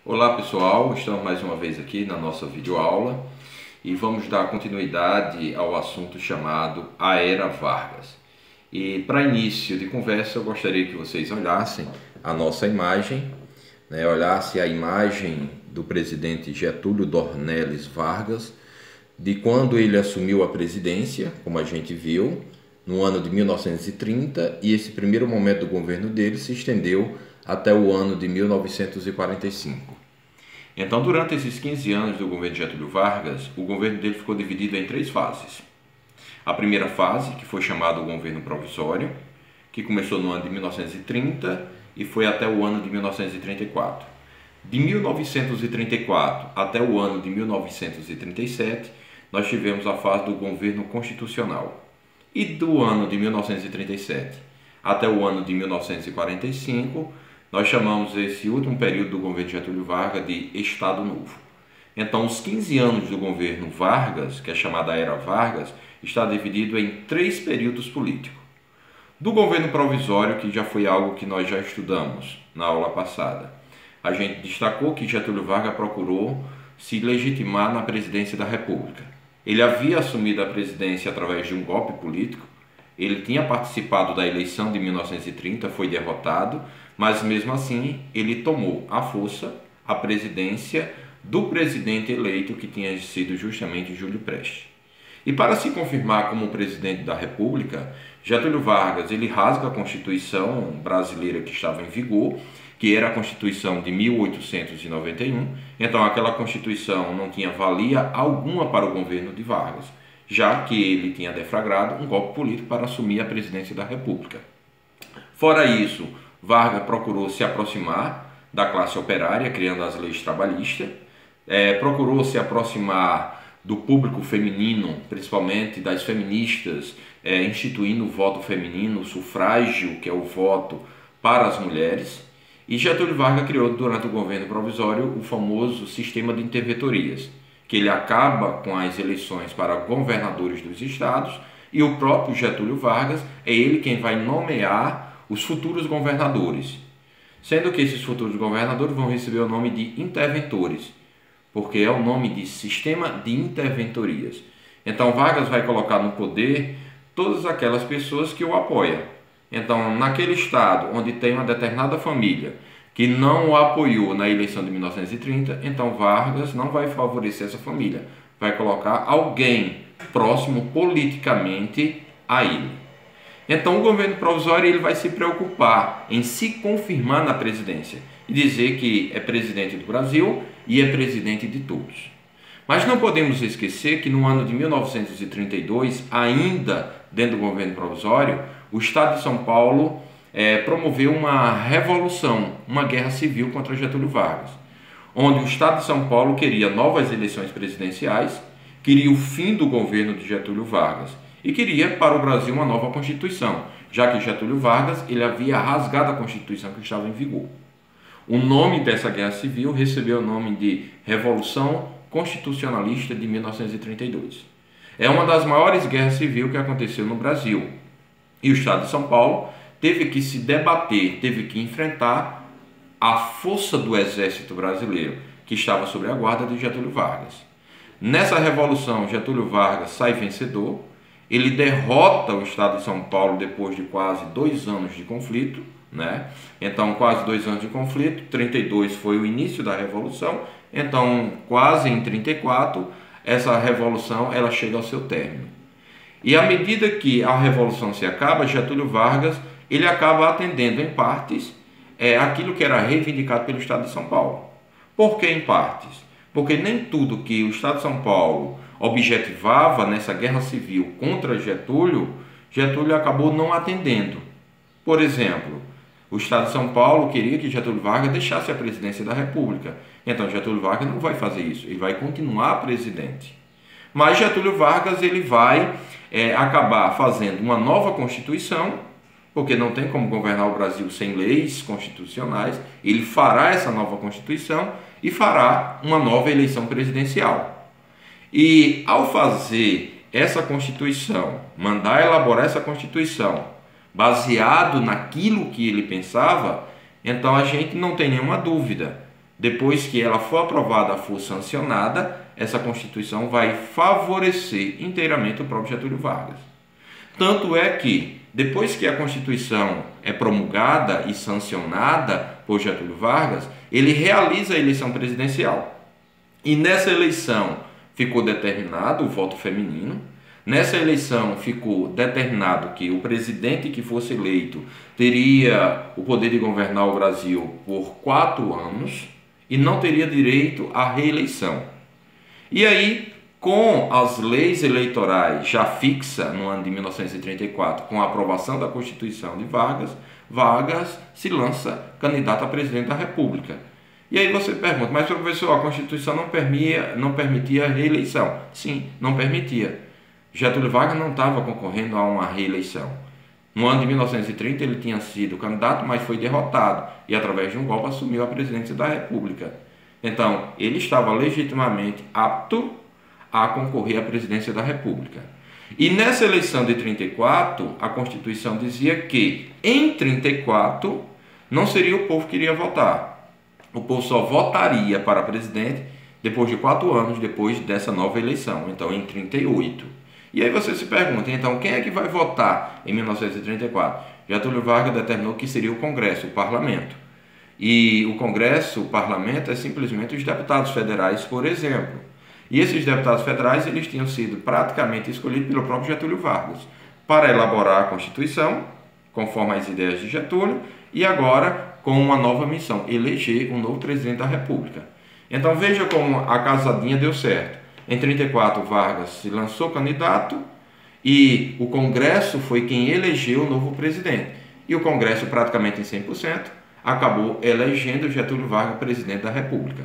Olá pessoal, estamos mais uma vez aqui na nossa videoaula e vamos dar continuidade ao assunto chamado A Era Vargas. E para início de conversa eu gostaria que vocês olhassem a nossa imagem, olhassem a imagem do presidente Getúlio Dornelles Vargas, de quando ele assumiu a presidência, como a gente viu, no ano de 1930, e esse primeiro momento do governo dele se estendeu até o ano de 1945. Então, durante esses 15 anos do governo de Getúlio Vargas, o governo dele ficou dividido em 3 fases. A primeira fase, que foi chamada o governo provisório, que começou no ano de 1930 e foi até o ano de 1934. De 1934 até o ano de 1937, nós tivemos a fase do governo constitucional. E do ano de 1937 até o ano de 1945, nós chamamos esse último período do governo de Getúlio Vargas de Estado Novo. Então, os 15 anos do governo Vargas, que é chamada Era Vargas, está dividido em 3 períodos políticos. Do governo provisório, que já foi algo que nós já estudamos na aula passada, a gente destacou que Getúlio Vargas procurou se legitimar na presidência da República. Ele havia assumido a presidência através de um golpe político, ele tinha participado da eleição de 1930, foi derrotado, mas mesmo assim ele tomou à força a presidência do presidente eleito, que tinha sido justamente Júlio Prestes. E para se confirmar como presidente da República, Getúlio Vargas ele rasga a Constituição brasileira que estava em vigor, que era a Constituição de 1891. Então aquela Constituição não tinha valia alguma para o governo de Vargas, já que ele tinha deflagrado um golpe político para assumir a presidência da República. Fora isso, Vargas procurou se aproximar da classe operária, criando as leis trabalhistas, procurou se aproximar do público feminino, principalmente das feministas, instituindo o voto feminino, o sufrágio, que é o voto para as mulheres. E Getúlio Vargas criou durante o governo provisório o famoso sistema de interventorias, que ele acaba com as eleições para governadores dos estados, e o próprio Getúlio Vargas é ele quem vai nomear os futuros governadores, sendo que esses futuros governadores vão receber o nome de interventores, porque é o nome de sistema de interventorias. Então Vargas vai colocar no poder todas aquelas pessoas que o apoiam. Então, naquele estado onde tem uma determinada família que não o apoiou na eleição de 1930, então Vargas não vai favorecer essa família, vai colocar alguém próximo politicamente a ele. Então o governo provisório ele vai se preocupar em se confirmar na presidência e dizer que é presidente do Brasil e é presidente de todos. Mas não podemos esquecer que no ano de 1932, ainda dentro do governo provisório, o Estado de São Paulo promoveu uma revolução, uma guerra civil contra Getúlio Vargas, onde o Estado de São Paulo queria novas eleições presidenciais, queria o fim do governo de Getúlio Vargas e queria para o Brasil uma nova Constituição, já que Getúlio Vargas ele havia rasgado a Constituição que estava em vigor. O nome dessa guerra civil recebeu o nome de Revolução Constitucionalista de 1932. É uma das maiores guerras civis que aconteceu no Brasil. E o Estado de São Paulo teve que se debater, teve que enfrentar a força do exército brasileiro, que estava sob a guarda de Getúlio Vargas. Nessa revolução, Getúlio Vargas sai vencedor, ele derrota o Estado de São Paulo depois de quase 2 anos de conflito, Então, quase 2 anos de conflito, 32 foi o início da Revolução, então, quase em 34, essa Revolução ela chega ao seu término. E à medida que a Revolução se acaba, Getúlio Vargas ele acaba atendendo em partes aquilo que era reivindicado pelo Estado de São Paulo. Por que em partes? Porque nem tudo que o Estado de São Paulo objetivava nessa guerra civil contra Getúlio acabou não atendendo. Por exemplo, o Estado de São Paulo queria que Getúlio Vargas deixasse a presidência da República. Então Getúlio Vargas não vai fazer isso, ele vai continuar presidente. Mas Getúlio Vargas ele vai acabar fazendo uma nova Constituição, porque não tem como governar o Brasil sem leis constitucionais. Ele fará essa nova Constituição e fará uma nova eleição presidencial. E ao fazer essa Constituição, mandar elaborar essa Constituição, baseado naquilo que ele pensava, então a gente não tem nenhuma dúvida depois que ela for aprovada, for sancionada, essa Constituição vai favorecer inteiramente o próprio Getúlio Vargas. Tanto é que, depois que a Constituição é promulgada e sancionada por Getúlio Vargas, ele realiza a eleição presidencial. E nessa eleição ficou determinado o voto feminino. Nessa eleição ficou determinado que o presidente que fosse eleito teria o poder de governar o Brasil por 4 anos e não teria direito à reeleição. E aí, com as leis eleitorais já fixas no ano de 1934, com a aprovação da Constituição de Vargas, Vargas se lança candidato a presidente da República. E aí você pergunta, mas professor, a Constituição não permitia a reeleição? Sim, não permitia. Getúlio Vargas não estava concorrendo a uma reeleição. No ano de 1930 ele tinha sido candidato, mas foi derrotado e através de um golpe assumiu a presidência da República. Então, ele estava legitimamente apto a concorrer à presidência da República. E nessa eleição de 34, a Constituição dizia que em 34 não seria o povo que iria votar. O povo só votaria para presidente depois de 4 anos depois dessa nova eleição, então em 38. E aí você se pergunta, então quem é que vai votar em 1934? Getúlio Vargas determinou que seria o Congresso, o Parlamento. E o Congresso, o Parlamento, é simplesmente os deputados federais, por exemplo. E esses deputados federais, eles tinham sido praticamente escolhidos pelo próprio Getúlio Vargas para elaborar a Constituição, conforme as ideias de Getúlio, e agora com uma nova missão, eleger um novo presidente da República. Então veja como a casadinha deu certo. Em 34, Vargas se lançou candidato e o Congresso foi quem elegeu o novo presidente. E o Congresso, praticamente em 100%, acabou elegendo Getúlio Vargas presidente da República.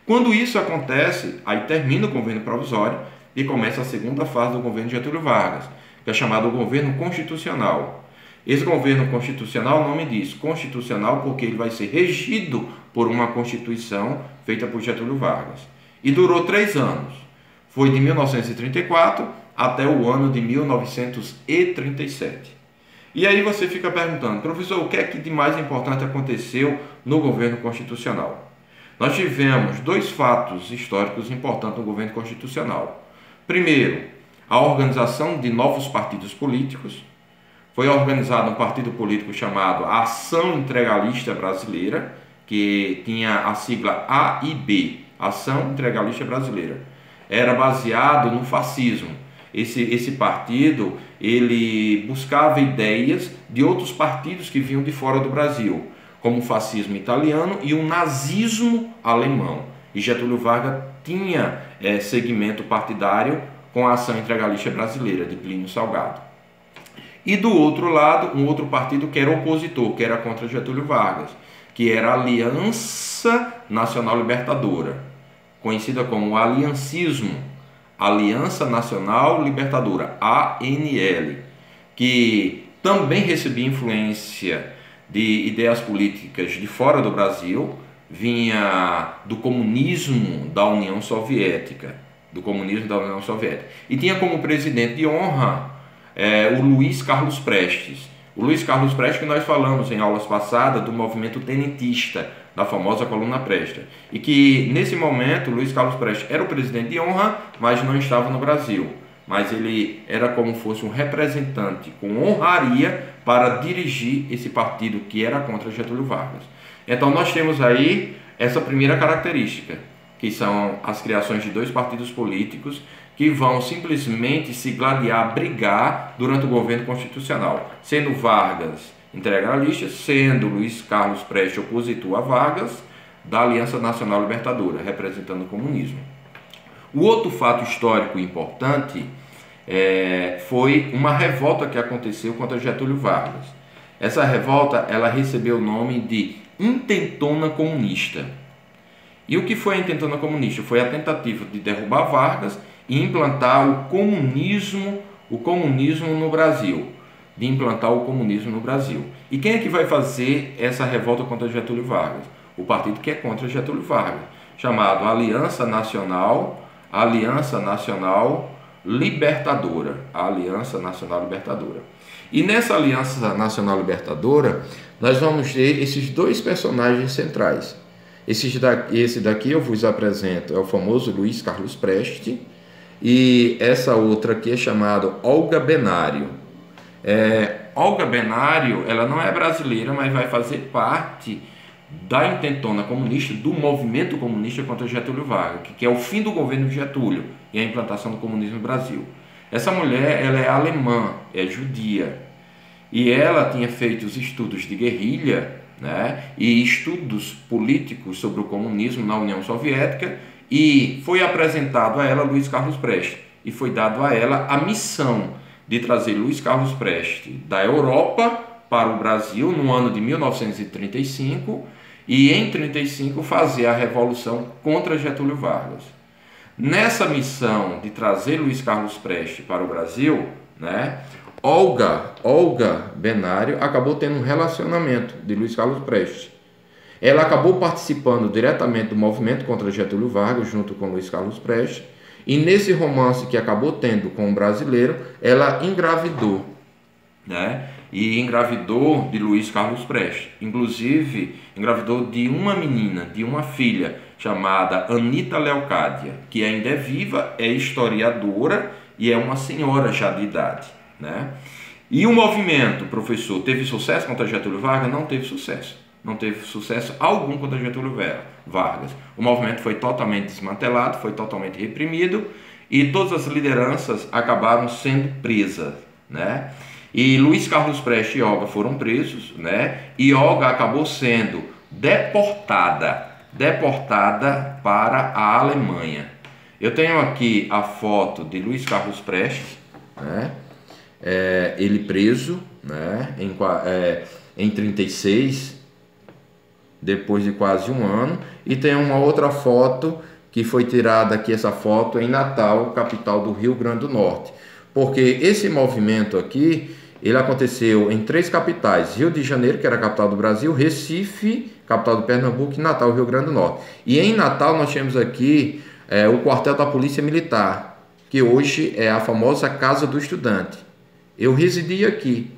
Quando isso acontece, aí termina o governo provisório e começa a segunda fase do governo Getúlio Vargas, que é chamado governo constitucional. Esse governo constitucional, o nome diz constitucional porque ele vai ser regido por uma Constituição feita por Getúlio Vargas. E durou 3 anos. Foi de 1934 até o ano de 1937. E aí você fica perguntando, professor, o que é que de mais importante aconteceu no governo constitucional? Nós tivemos 2 fatos históricos importantes no governo constitucional. Primeiro, a organização de novos partidos políticos. Foi organizado um partido político chamado Ação Integralista Brasileira, que tinha a sigla AIB, Ação Integralista Brasileira. Era baseado no fascismo. Esse partido, ele buscava ideias de outros partidos que vinham de fora do Brasil, como o fascismo italiano e o nazismo alemão. E Getúlio Vargas tinha segmento partidário com a Ação Integralista Brasileira, de Plínio Salgado. E do outro lado, um outro partido que era opositor, que era contra Getúlio Vargas, que era a Aliança Nacional Libertadora, conhecida como aliancismo, Aliança Nacional Libertadora, ANL, que também recebia influência de ideias políticas de fora do Brasil, vinha do comunismo da União Soviética, e tinha como presidente de honra o Luiz Carlos Prestes. O Luiz Carlos Prestes, que nós falamos em aulas passadas do movimento tenentista, da famosa coluna Prestes, e que nesse momento Luiz Carlos Prestes era o presidente de honra, mas não estava no Brasil, mas ele era como fosse um representante com honraria para dirigir esse partido que era contra Getúlio Vargas. Então nós temos aí essa primeira característica, que são as criações de 2 partidos políticos que vão simplesmente se gladiar, brigar durante o governo constitucional, sendo Vargas integralista, sendo Luiz Carlos Prestes opositor a Vargas, da Aliança Nacional Libertadora, representando o comunismo. O outro fato histórico importante foi uma revolta que aconteceu contra Getúlio Vargas. Essa revolta ela recebeu o nome de Intentona Comunista. E o que foi a Intentona Comunista? Foi a tentativa de derrubar Vargas e implantar o comunismo no Brasil. E quem é que vai fazer essa revolta contra Getúlio Vargas? O partido que é contra Getúlio Vargas, chamado Aliança Nacional Libertadora. Aliança Nacional Libertadora. E nessa Aliança Nacional Libertadora, nós vamos ter esses 2 personagens centrais, Esse daqui eu vos apresento, é o famoso Luiz Carlos Prestes, e essa outra aqui é chamada Olga Benário. Olga Benário, ela não é brasileira, mas vai fazer parte da intentona comunista, do movimento comunista contra Getúlio Vargas, que é o fim do governo de Getúlio e a implantação do comunismo no Brasil. Essa mulher, ela é alemã, é judia, e ela tinha feito os estudos de guerrilha, né, e estudos políticos sobre o comunismo na União Soviética, e foi apresentado a ela Luiz Carlos Prestes, e foi dado a ela a missão de trazer Luiz Carlos Prestes da Europa para o Brasil no ano de 1935, e em 1935 fazer a revolução contra Getúlio Vargas. Nessa missão de trazer Luiz Carlos Prestes para o Brasil, né, Olga Benário acabou tendo um relacionamento de Luiz Carlos Prestes. Ela acabou participando diretamente do movimento contra Getúlio Vargas junto com Luiz Carlos Prestes, e nesse romance que acabou tendo com o brasileiro, ela engravidou, né? E engravidou de Luiz Carlos Prestes. Inclusive, engravidou de uma menina, de uma filha, chamada Anita Leocádia, que ainda é viva, é historiadora e é uma senhora já de idade, né? E o movimento, professor, teve sucesso contra Getúlio Vargas? Não teve sucesso. Não teve sucesso algum contra Getúlio Vargas. O movimento foi totalmente desmantelado, foi totalmente reprimido, e todas as lideranças acabaram sendo presas, né? E Luiz Carlos Prestes e Olga foram presos, né? E Olga acabou sendo deportada para a Alemanha. Eu tenho aqui a foto de Luiz Carlos Prestes, né? Ele preso, né? Em 36, depois de quase um ano. E tem uma outra foto que foi tirada aqui, essa foto em Natal, capital do Rio Grande do Norte. Porque esse movimento aqui, ele aconteceu em 3 capitais: Rio de Janeiro, que era a capital do Brasil, Recife, capital do Pernambuco, e Natal, Rio Grande do Norte. E em Natal nós temos aqui o quartel da Polícia Militar, que hoje é a famosa Casa do Estudante. Eu residi aqui,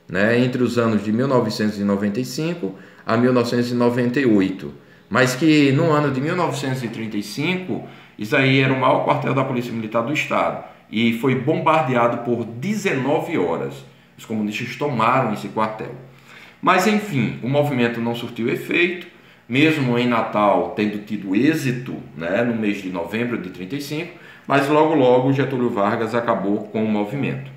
né, entre os anos de 1995 a 1998, mas que no ano de 1935, isso aí era o maior quartel da Polícia Militar do Estado, e foi bombardeado por 19 horas. Os comunistas tomaram esse quartel. Mas enfim, o movimento não surtiu efeito, mesmo em Natal tendo tido êxito, né, no mês de novembro de 35, mas logo Getúlio Vargas acabou com o movimento.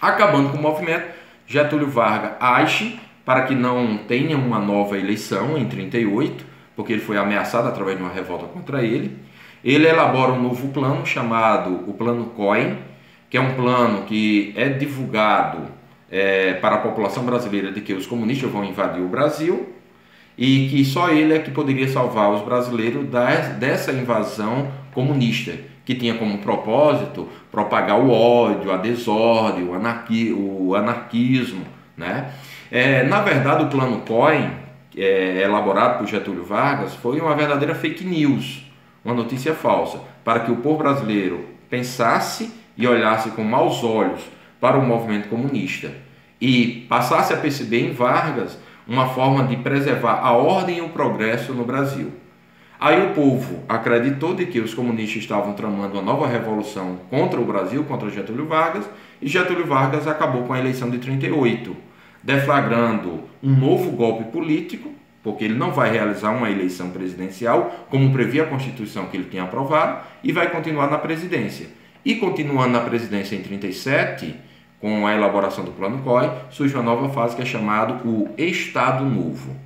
Acabando com o movimento, Getúlio Vargas age para que não tenha uma nova eleição em 38, porque ele foi ameaçado através de uma revolta contra ele. Ele elabora um novo plano chamado o Plano COI, que é um plano que é divulgado para a população brasileira de que os comunistas vão invadir o Brasil, e que só ele é que poderia salvar os brasileiros dessa invasão comunista, que tinha como propósito propagar o ódio, a desordem, o anarquismo, né? Na verdade, o Plano COI, elaborado por Getúlio Vargas, foi uma verdadeira fake news, uma notícia falsa, para que o povo brasileiro pensasse e olhasse com maus olhos para o movimento comunista e passasse a perceber em Vargas uma forma de preservar a ordem e o progresso no Brasil. Aí o povo acreditou de que os comunistas estavam tramando uma nova revolução contra o Brasil, contra Getúlio Vargas, e Getúlio Vargas acabou com a eleição de 38, deflagrando um novo golpe político, porque ele não vai realizar uma eleição presidencial, como previa a Constituição que ele tinha aprovado, e vai continuar na presidência. E continuando na presidência em 37, com a elaboração do Plano COI, surge uma nova fase que é chamado o Estado Novo.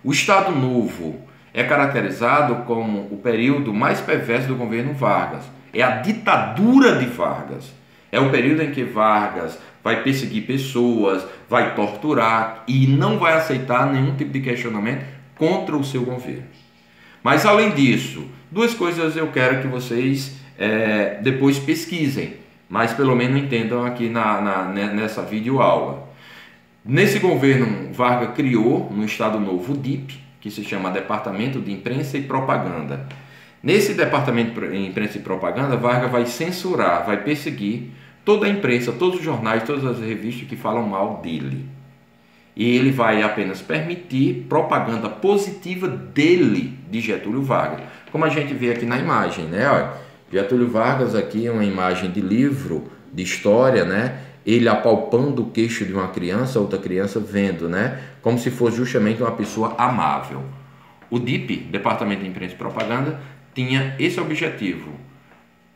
O Estado Novo é caracterizado como o período mais perverso do governo Vargas. É a ditadura de Vargas. É o período em que Vargas vai perseguir pessoas, vai torturar e não vai aceitar nenhum tipo de questionamento contra o seu governo. Mas além disso, 2 coisas eu quero que vocês depois pesquisem, mas pelo menos entendam aqui nessa videoaula. Nesse governo, Vargas criou no Estado Novo o DIP, que se chama Departamento de Imprensa e Propaganda. Nesse Departamento de Imprensa e Propaganda, Vargas vai censurar, vai perseguir toda a imprensa, todos os jornais, todas as revistas que falam mal dele. e ele vai apenas permitir propaganda positiva dele, de Getúlio Vargas. Como a gente vê aqui na imagem, né? Olha, Getúlio Vargas aqui é uma imagem de livro, de história, né? Ele apalpando o queixo de uma criança, outra criança vendo, né? Como se fosse justamente uma pessoa amável. O DIP, Departamento de Imprensa e Propaganda, tinha esse objetivo: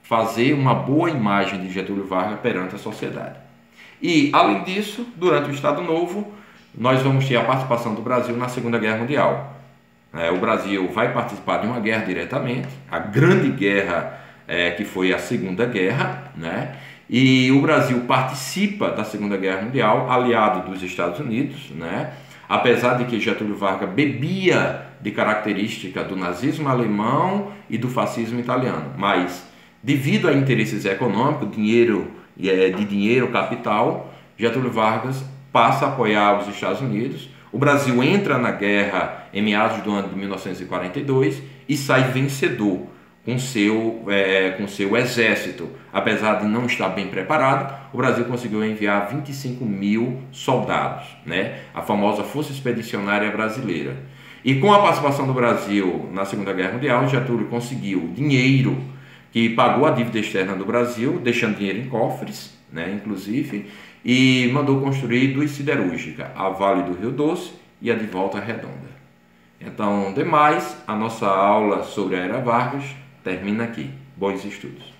fazer uma boa imagem de Getúlio Vargas perante a sociedade. E, além disso, durante o Estado Novo, nós vamos ter a participação do Brasil na Segunda Guerra Mundial. O Brasil vai participar de uma guerra diretamente, a grande guerra que foi a Segunda Guerra, né? E o Brasil participa da Segunda Guerra Mundial, aliado dos Estados Unidos, né? Apesar de que Getúlio Vargas bebia de característica do nazismo alemão e do fascismo italiano, mas devido a interesses econômicos, dinheiro, capital, Getúlio Vargas passa a apoiar os Estados Unidos. O Brasil entra na guerra em meados do ano de 1942 e sai vencedor com seu exército. Apesar de não estar bem preparado, o Brasil conseguiu enviar 25 mil soldados, né? A famosa Força Expedicionária Brasileira. E com a participação do Brasil na Segunda Guerra Mundial, Getúlio conseguiu dinheiro que pagou a dívida externa do Brasil, deixando dinheiro em cofres, né, inclusive, e mandou construir duas siderúrgicas, a Vale do Rio Doce e a de Volta Redonda. Então, demais, a nossa aula sobre a Era Vargas termina aqui. Bons estudos.